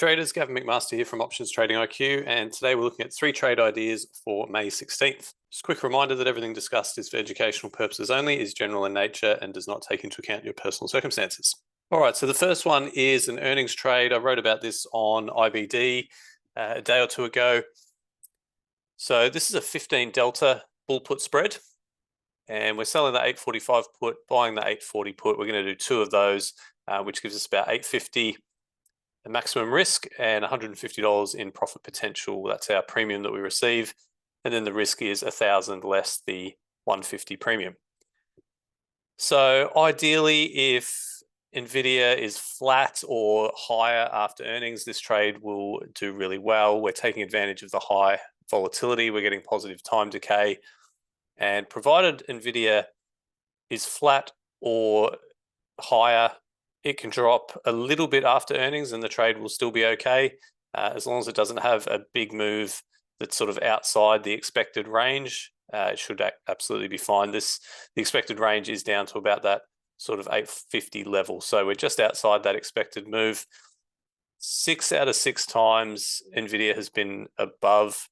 traders, Gavin McMaster here from Options Trading IQ, and today we're looking at 3 trade ideas for May 16th. Just a quick reminder that everything discussed is for educational purposes only, is general in nature, and does not take into account your personal circumstances. All right, so the first one is an earnings trade. I wrote about this on IBD a day or two ago. So this is a 15 delta bull put spread, and we're selling the 845 put, buying the 840 put. We're going to do 2 of those, which gives us about 850 the maximum risk and $150 in profit potential. That's our premium that we receive. And then the risk is 1,000 less the 150 premium. So ideally, if NVDA is flat or higher after earnings, this trade will do really well. We're taking advantage of the high volatility. We're getting positive time decay. And provided NVDA is flat or higher, it can drop a little bit after earnings and the trade will still be okay, as long as it doesn't have a big move that's sort of outside the expected range. It should absolutely be fine. The expected range is down to about that sort of 850 level. So we're just outside that expected move. 6 out of 6 times NVIDIA has been above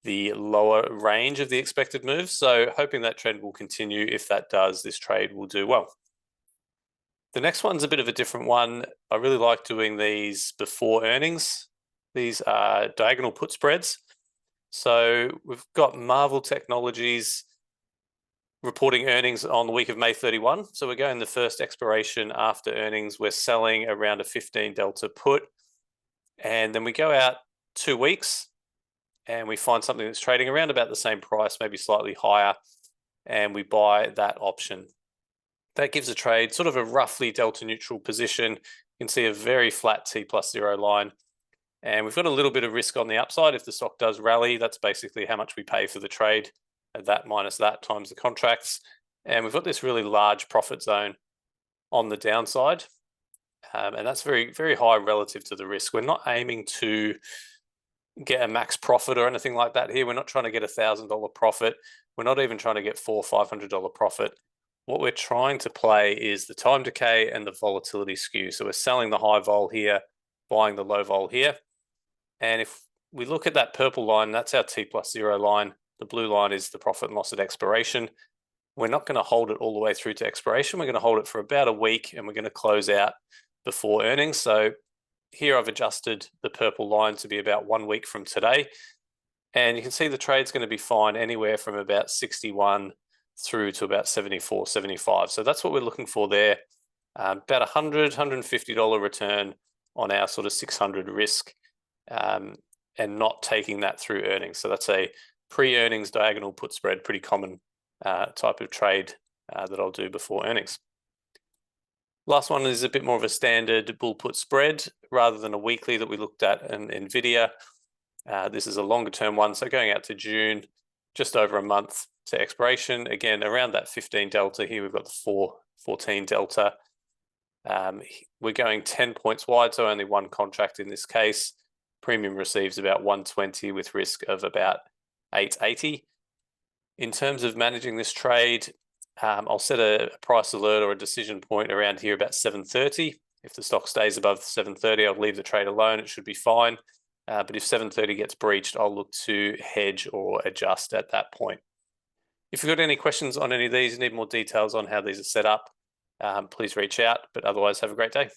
the lower range of the expected move. So hoping that trend will continue. If that does, this trade will do well. The next one's a bit of a different one. I really like doing these before earnings. These are diagonal put spreads. So we've got Marvell Technologies reporting earnings on the week of May 31. So we're going the first expiration after earnings. We're selling around a 15 delta put. And then we go out 2 weeks and we find something that's trading around about the same price, maybe slightly higher, and we buy that option. That gives a trade sort of a roughly delta neutral position. You can see a very flat T+0 line. And we've got a little bit of risk on the upside. If the stock does rally, that's basically how much we pay for the trade. That minus that times the contracts. And we've got this really large profit zone on the downside. And that's very, very high relative to the risk. We're not aiming to get a max profit or anything like that here. We're not trying to get $1,000 profit. We're not even trying to get $400 or $500 profit. What we're trying to play is the time decay and the volatility skew. So we're selling the high vol here, buying the low vol here. And if we look at that purple line, that's our T+0 line. The blue line is the profit and loss at expiration. We're not going to hold it all the way through to expiration. We're going to hold it for about a week and we're going to close out before earnings. So here I've adjusted the purple line to be about 1 week from today. And you can see the trade's going to be fine anywhere from about 61 through to about 74, 75. So that's what we're looking for there. About $100, $150 return on our sort of 600 risk, and not taking that through earnings. So that's a pre-earnings diagonal put spread, pretty common type of trade that I'll do before earnings. Last one is a bit more of a standard bull put spread rather than a weekly that we looked at in NVIDIA. This is a longer term one. So going out to June, just over a month to expiration. Again, around that 15 delta here, we've got the 14 delta. We're going 10 points wide, so only one contract in this case. Premium receives about 120 with risk of about 880. In terms of managing this trade, I'll set a price alert or a decision point around here about 7:30. If the stock stays above 7:30, I'll leave the trade alone. It should be fine. But if 7:30 gets breached, I'll look to hedge or adjust at that point. If you've got any questions on any of these, need more details on how these are set up, please reach out. But otherwise, have a great day.